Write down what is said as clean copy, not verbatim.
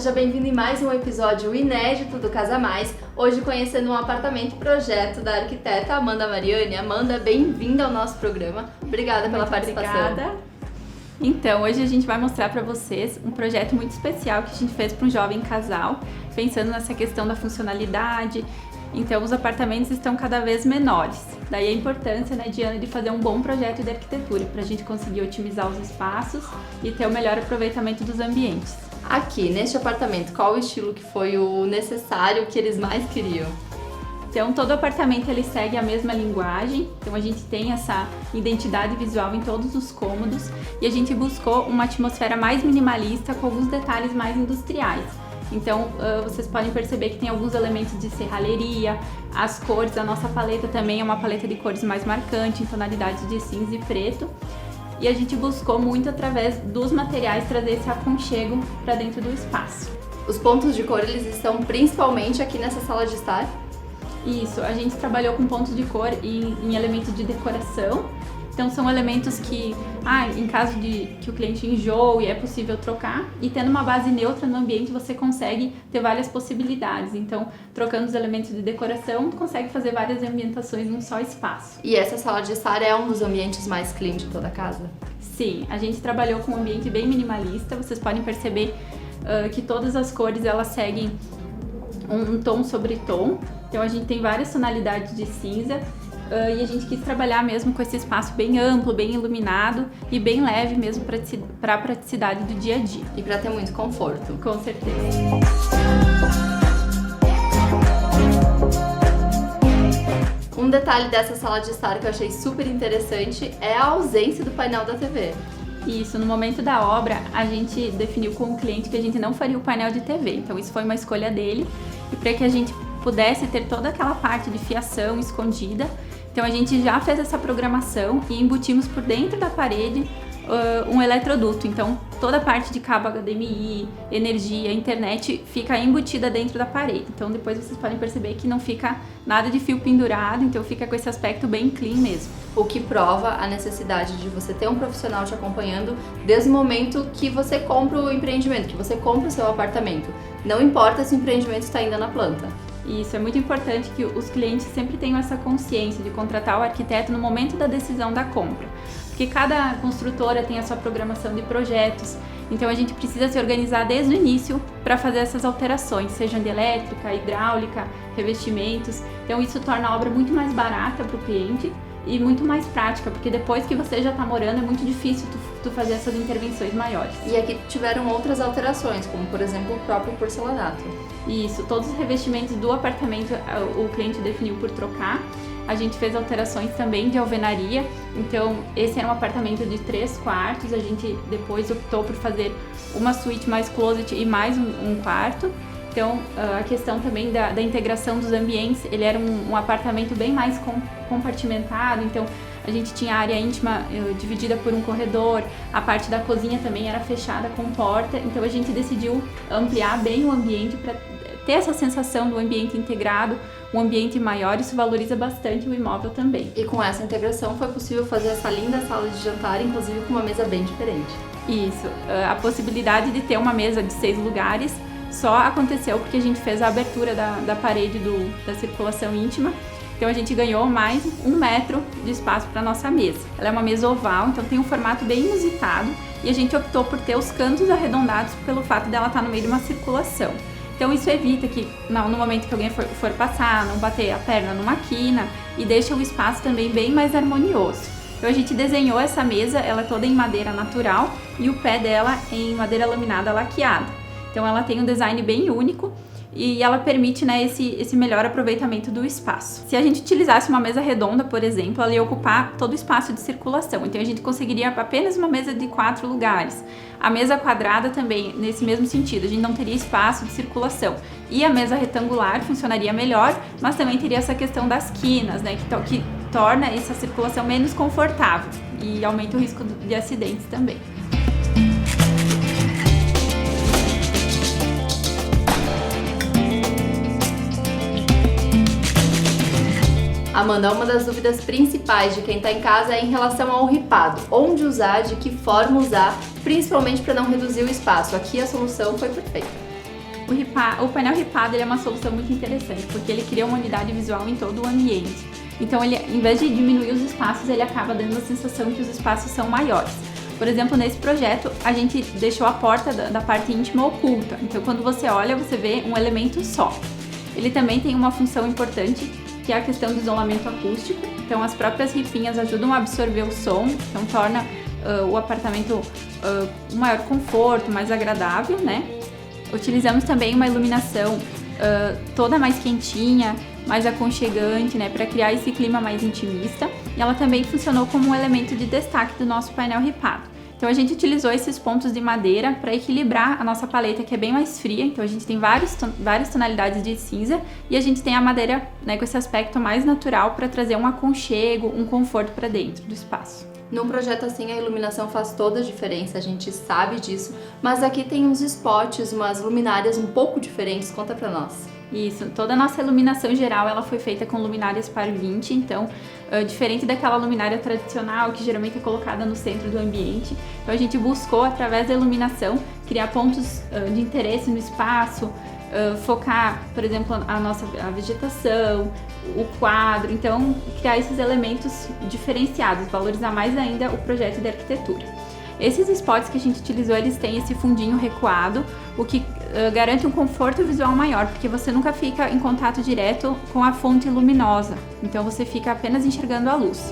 seja bem-vindo em mais um episódio inédito do Casa Mais. Hoje conhecendo um apartamento projeto da arquiteta Amanda Mariani. Amanda, bem-vinda ao nosso programa. Obrigada pela participação. Obrigada. Então, hoje a gente vai mostrar para vocês um projeto muito especial que a gente fez para um jovem casal, pensando nessa questão da funcionalidade. Então, os apartamentos estão cada vez menores. Daí a importância, Diana, de fazer um bom projeto de arquitetura para a gente conseguir otimizar os espaços e ter o melhor aproveitamento dos ambientes. Aqui, neste apartamento, qual o estilo que foi o necessário, que eles mais queriam? Então, todo apartamento ele segue a mesma linguagem, então a gente tem essa identidade visual em todos os cômodos e a gente buscou uma atmosfera mais minimalista com alguns detalhes mais industriais. Então, vocês podem perceber que tem alguns elementos de serralheria, as cores, a nossa paleta também é uma paleta de cores mais marcante, em tonalidades de cinza e preto. E a gente buscou muito através dos materiais trazer esse aconchego para dentro do espaço. Os pontos de cor, eles estão principalmente aqui nessa sala de estar? Isso, a gente trabalhou com pontos de cor em elementos de decoração. Então são elementos que, em caso de que o cliente enjoe, é possível trocar. E tendo uma base neutra no ambiente, você consegue ter várias possibilidades. Então, trocando os elementos de decoração, tu consegue fazer várias ambientações num só espaço. E essa sala de estar é um dos ambientes mais clean de toda a casa? Sim, a gente trabalhou com um ambiente bem minimalista. Vocês podem perceber que todas as cores, elas seguem um tom sobre tom. Então, a gente tem várias tonalidades de cinza. E a gente quis trabalhar mesmo com esse espaço bem amplo, bem iluminado e bem leve mesmo para a praticidade do dia a dia. E para ter muito conforto. Com certeza. Um detalhe dessa sala de estar que eu achei super interessante é a ausência do painel da TV. Isso, no momento da obra, a gente definiu com o cliente que a gente não faria o painel de TV. Então isso foi uma escolha dele e para que a gente pudesse ter toda aquela parte de fiação escondida. Então a gente já fez essa programação e embutimos por dentro da parede um eletroduto. Então toda a parte de cabo HDMI, energia, internet fica embutida dentro da parede. Então depois vocês podem perceber que não fica nada de fio pendurado, então fica com esse aspecto bem clean mesmo. O que prova a necessidade de você ter um profissional te acompanhando desde o momento que você compra o empreendimento, que você compra o seu apartamento. Não importa se o empreendimento está ainda na planta. Isso, é muito importante que os clientes sempre tenham essa consciência de contratar o arquiteto no momento da decisão da compra. Porque cada construtora tem a sua programação de projetos, então a gente precisa se organizar desde o início para fazer essas alterações, sejam de elétrica, hidráulica, revestimentos. Então isso torna a obra muito mais barata para o cliente e muito mais prática, porque depois que você já está morando é muito difícil tu fazer essas intervenções maiores. E aqui tiveram outras alterações, como por exemplo o próprio porcelanato. Isso, todos os revestimentos do apartamento o cliente definiu por trocar. A gente fez alterações também de alvenaria, então esse era um apartamento de 3 quartos, a gente depois optou por fazer uma suíte mais closet e mais um quarto. Então, a questão também da integração dos ambientes, ele era um apartamento bem mais compartimentado, então a gente tinha a área íntima dividida por um corredor, a parte da cozinha também era fechada com porta, então a gente decidiu ampliar bem o ambiente para ter essa sensação do ambiente integrado, um ambiente maior, isso valoriza bastante o imóvel também. E com essa integração foi possível fazer essa linda sala de jantar, inclusive com uma mesa bem diferente. Isso, a possibilidade de ter uma mesa de 6 lugares só aconteceu porque a gente fez a abertura da parede da circulação íntima. Então a gente ganhou mais 1 metro de espaço para nossa mesa. Ela é uma mesa oval, então tem um formato bem inusitado e a gente optou por ter os cantos arredondados pelo fato dela estar no meio de uma circulação. Então isso evita que no momento que alguém for passar, não bater a perna numa quina e deixa o espaço também bem mais harmonioso. Então a gente desenhou essa mesa, ela é toda em madeira natural e o pé dela em madeira laminada laqueada. Então ela tem um design bem único e ela permite esse melhor aproveitamento do espaço. Se a gente utilizasse uma mesa redonda, por exemplo, ela ia ocupar todo o espaço de circulação, então a gente conseguiria apenas uma mesa de 4 lugares. A mesa quadrada também, nesse mesmo sentido, a gente não teria espaço de circulação. E a mesa retangular funcionaria melhor, mas também teria essa questão das quinas, que torna essa circulação menos confortável e aumenta o risco de acidentes também. Amanda, uma das dúvidas principais de quem está em casa é em relação ao ripado. Onde usar, de que forma usar, principalmente para não reduzir o espaço. Aqui a solução foi perfeita. O painel ripado ele é uma solução muito interessante, porque ele cria uma unidade visual em todo o ambiente. Então, ele, em vez de diminuir os espaços, ele acaba dando a sensação que os espaços são maiores. Por exemplo, nesse projeto, a gente deixou a porta da parte íntima oculta. Então, quando você olha, você vê um elemento só. Ele também tem uma função importante, que é a questão do isolamento acústico. Então, as próprias ripinhas ajudam a absorver o som, então torna o apartamento um maior conforto, mais agradável, né? Utilizamos também uma iluminação toda mais quentinha, mais aconchegante, né, para criar esse clima mais intimista. E ela também funcionou como um elemento de destaque do nosso painel ripado. Então a gente utilizou esses pontos de madeira para equilibrar a nossa paleta, que é bem mais fria. Então a gente tem várias tonalidades de cinza e a gente tem a madeira, né, com esse aspecto mais natural para trazer um aconchego, um conforto para dentro do espaço. Num projeto assim, a iluminação faz toda a diferença, a gente sabe disso, mas aqui tem uns spots, umas luminárias um pouco diferentes, conta pra nós. Isso, toda a nossa iluminação geral ela foi feita com luminárias par 20, então diferente daquela luminária tradicional que geralmente é colocada no centro do ambiente, então a gente buscou através da iluminação criar pontos de interesse no espaço, focar, por exemplo, a vegetação, o quadro, então criar esses elementos diferenciados, valorizar mais ainda o projeto de arquitetura. Esses spots que a gente utilizou, eles têm esse fundinho recuado, o que garante um conforto visual maior, porque você nunca fica em contato direto com a fonte luminosa, então você fica apenas enxergando a luz.